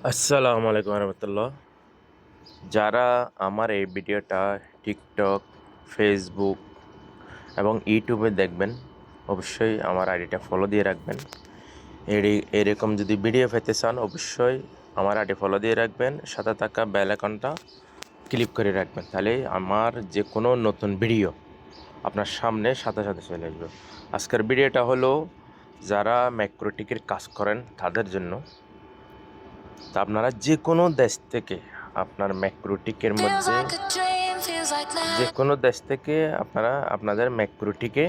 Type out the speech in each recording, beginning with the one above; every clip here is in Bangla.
আসসালামু আলাইকুম রহমতুল্লাহ। যারা আমার এই ভিডিওটা টিকটক, ফেসবুক এবং ইউটিউবে দেখবেন, অবশ্যই আমার আইডিটা ফলো দিয়ে রাখবেন। এরকম যদি ভিডিও পেতে চান, অবশ্যই আমার আইডি ফলো দিয়ে রাখবেন, সাথে থাকা বেল আইকনটা ক্লিক করে রাখবেন। তাহলে আমার যে কোনো নতুন ভিডিও আপনার সামনে সাথে সাথে চলে আসবে। আজকের ভিডিওটা হলো যারা ম্যাক্রোটিকের কাজ করেন তাদের জন্য। তা আপনারা যে কোনো দেশ থেকে আপনার ম্যাক্রোটিকের মধ্যে যে কোনো দেশ থেকে আপনাদের ম্যাক্রোটিকে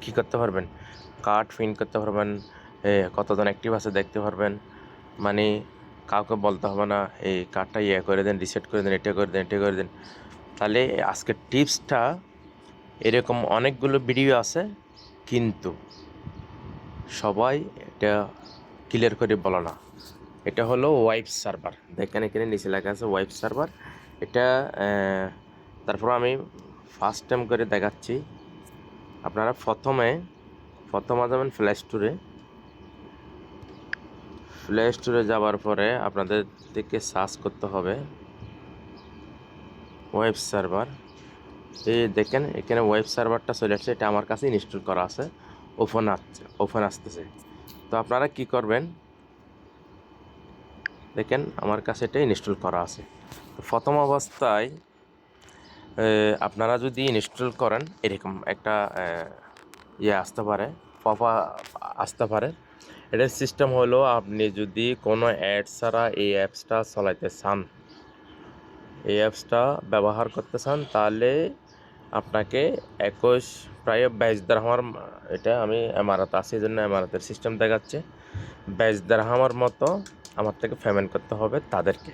কী করতে পারবেন, কার্ড প্রিন্ট করতে পারবেন, কতজন অ্যাক্টিভ আছে দেখতে পারবেন। মানে কাউকে বলতে হবে না এই কার্ডটা করে দেন, রিসেট করে দেন, এটা করে দেন, এটা করে দেন। তাহলে আজকের টিপসটা, এরকম অনেকগুলো ভিডিও আছে কিন্তু সবাই এটা ক্লিয়ার করে বলো না। এটা হলো ওয়েব সার্ভার। দেখেন এখানে নিচে লেখা আছে ওয়েব সার্ভার। এটা তারপর আমি ফার্স্ট টাইম করে দেখাচ্ছি। আপনারা প্রথমে যাবেন প্লে স্টোরে যাওয়ার পরে আপনাদের থেকে সার্চ করতে হবে ওয়েব সার্ভার। এই দেখেন এখানে ওয়েব সার্ভারটা চলে আসছে, এটা আমার কাছে ইনস্টল করা আছে, ওপেন আসতেছে। তো আপনারা কি করবেন, দেখেন আমার কাছে এটা ইনস্টল করা আছে। তো প্রথম অবস্থায় আপনারা যদি ইনস্টল করেন এরকম একটা আসতে পারে, পপা আসতে পারে। এটার সিস্টেম হলো, আপনি যদি কোনো অ্যাড ছাড়া এই অ্যাপসটা চালাইতে চান, এই অ্যাপসটা ব্যবহার করতে চান, তাহলে আপনাকে 22 দিরহামের, এটা আমি এমারাত আছি এই জন্য এমারাতের সিস্টেম দেখাচ্ছে, 22 দিরহামের মতো আমার থেকে পেমেন্ট করতে হবে তাদেরকে।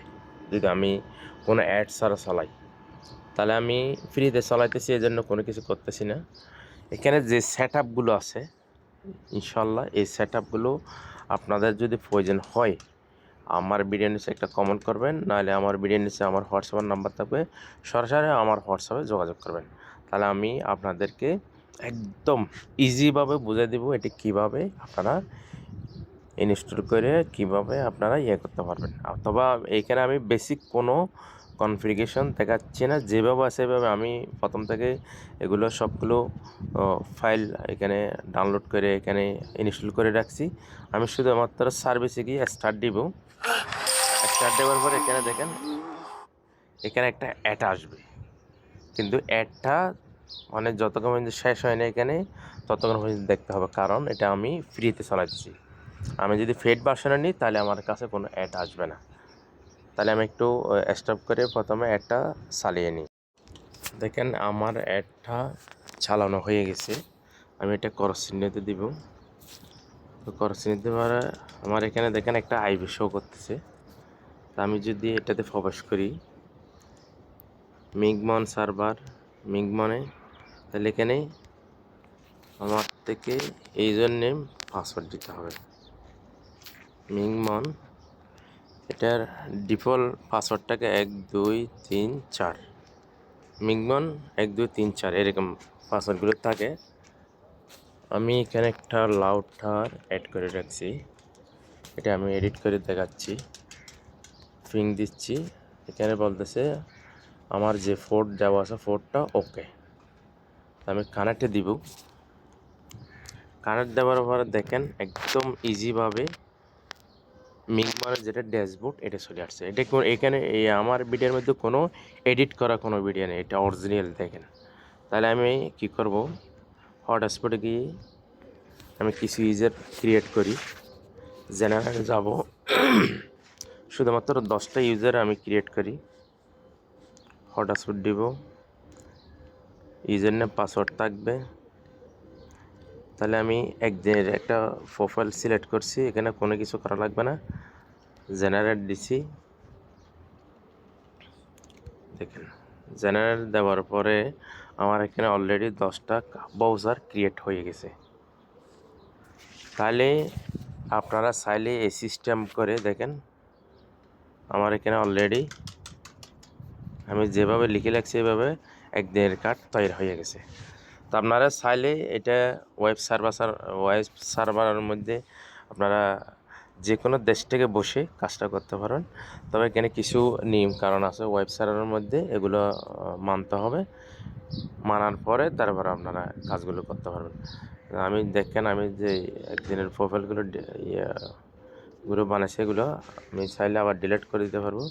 যদি আমি কোনো অ্যাড ছাড়া চালাই, তাহলে আমি ফ্রিতে চালাইতেছি, এই জন্য কোনো কিছু করতেছি না। এখানে যে সেট আপগুলো আছে, ইনশাল্লাহ এই সেট আপগুলো আপনাদের যদি প্রয়োজন হয়, আমার ভিডিও নিচে একটা কমেন্ট করবেন, নাহলে আমার ভিডিও নিচে আমার হোয়াটসঅ্যাপের নাম্বার থাকবে, সরাসরি আমার হোয়াটসঅ্যাপে যোগাযোগ করবেন। তাহলে আমি আপনাদেরকে একদম ইজিভাবে বুঝিয়ে দেবো এটি কীভাবে আপনারা ইনস্টল করে কীভাবে আপনারা করতে পারবেন। অথবা এইখানে আমি বেসিক কোনো কনফিগারেশন দেখাচ্ছি না, যেভাবে আছে সেভাবে আমি প্রথম থেকে এগুলো সবগুলো ফাইল এখানে ডাউনলোড করে এখানে ইনস্টল করে রাখছি। আমি শুধুমাত্র সার্ভিসে গিয়ে স্টার্ট দিব। স্টার্ট দেওয়ার পর এখানে দেখেন এখানে একটা অ্যাড আসবে, কিন্তু অ্যাডটা মানে যতক্ষণ পর্যন্ত শেষ হয় না এখানে ততক্ষণ পর্যন্ত দেখতে হবে, কারণ এটা আমি ফ্রিতে চালাচ্ছি। আমি যদি পেড ভার্সনে নিই তাহলে আমার কাছে কোনো অ্যাড আসবে না। তাহলে আমি একটু স্টপ করে প্রথমে অ্যাডটা চালিয়ে নিই। দেখেন আমার অ্যাডটা চালানো হয়ে গেছে। আমি এটা ক্রস চিহ্নতে দিব। তো ক্রস চিহ্নতে পরে আমার এখানে দেখেন একটা আইভি শো করতেছে। তা আমি যদি এটাতে প্রবেশ করি মিগমন সার্ভার, মিগমনে, তাহলে এখানে আমার থেকে ইউজার নেম পাসওয়ার্ড দিতে হবে। মিগমন, এটার ডিফল্ট পাসওয়ার্ডটাকে 1 2 3 4, মিগমন 1 2 3 4 এরকম পাসওয়ার্ডগুলো থাকে। আমি এখানে একটা লাউডার অ্যাড করে রাখছি, এটা আমি এডিট করে দেখাচ্ছি। পিং দিচ্ছি, এখানে বলতেছে আমার যে পোর্ট দেওয়া আছে পোর্টটা ওকে। আমি কানেক্টে দিব। কানেক্ট দেওয়ার পরে দেখেন একদম ইজিভাবে মিগমনের যেটা ড্যাশবোর্ড এটা চলে আসছে। এটা এখানে এই আমার ভিডিওর মধ্যে কোনো এডিট করা কোনো ভিডিও নেই, এটা অরিজিনাল দেখেন। তাহলে আমি কি করব, হটস্পটে গিয়ে আমি কিছু ইউজার ক্রিয়েট করি, জেনারেলে যাব, শুধুমাত্র 10টা ইউজার আমি ক্রিয়েট করি, হটস্পট দিব, ইউজার নেম পাসওয়ার্ড থাকবে। তাহলে আমি একদিনের একটা প্রোফাইল সিলেক্ট করছি, এখানে কোনো কিছু করা লাগবে না, জেনারেট দিছি। দেখেন জেনারেট দেওয়ার পরে আমার এখানে অলরেডি 10টা ব্রাউজার ক্রিয়েট হয়ে গেছে। তাহলে আপনারা চাইলে এই সিস্টেম করে দেখেন, আমার এখানে অলরেডি আমি যেভাবে লিখে রাখছি এভাবে একদিনের কার্ড তৈরি হয়ে গেছে। তো আপনারা চাইলে এটা ওয়েব সার্ভারের মধ্যে আপনারা যে কোনো দেশ থেকে বসে কাজটা করতে পারবেন। তবে এখানে কিছু নিয়ম কারণ আছে ওয়েব সার্ভারের মধ্যে, এগুলো মানতে হবে। মানার পরে তারপর আপনারা কাজগুলো করতে পারবেন। আমি দেখেন, আমি যে একদিনের প্রোফাইলগুলো গ্রুপ বানাইছি, এগুলো আমি চাইলে আবার ডিলিট করে দিতে পারবো।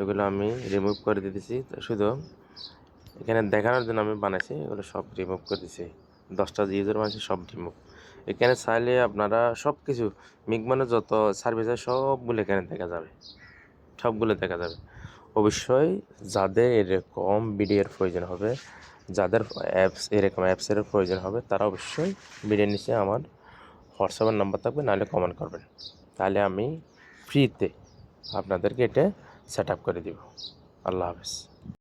এগুলো আমি রিমুভ করে দিতেছি। শুধু এখানে দেখানোর জন্য আমি বানাইছি, এগুলো সব রিমুভ করে দিছি। 10টা ইউজার বানাইছি, সব রিমুভ। এখানে চাইলে আপনারা সব কিছু মিগমানের যত সার্ভিস আছে সবগুলো এখানে দেখা যাবে, সবগুলো দেখা যাবে। অবশ্যই যাদের এরকম ভিডিওর প্রয়োজন হবে, যাদের এরকম অ্যাপসের প্রয়োজন হবে, তারা অবশ্যই ভিডিওর নিচে আমার হোয়াটসঅ্যাপের নাম্বার থাকবে, নাহলে কমেন্ট করবেন। তাহলে আমি ফ্রিতে আপনাদেরকে এটা সেট আপ করে দিব। আল্লাহ হাফেজ।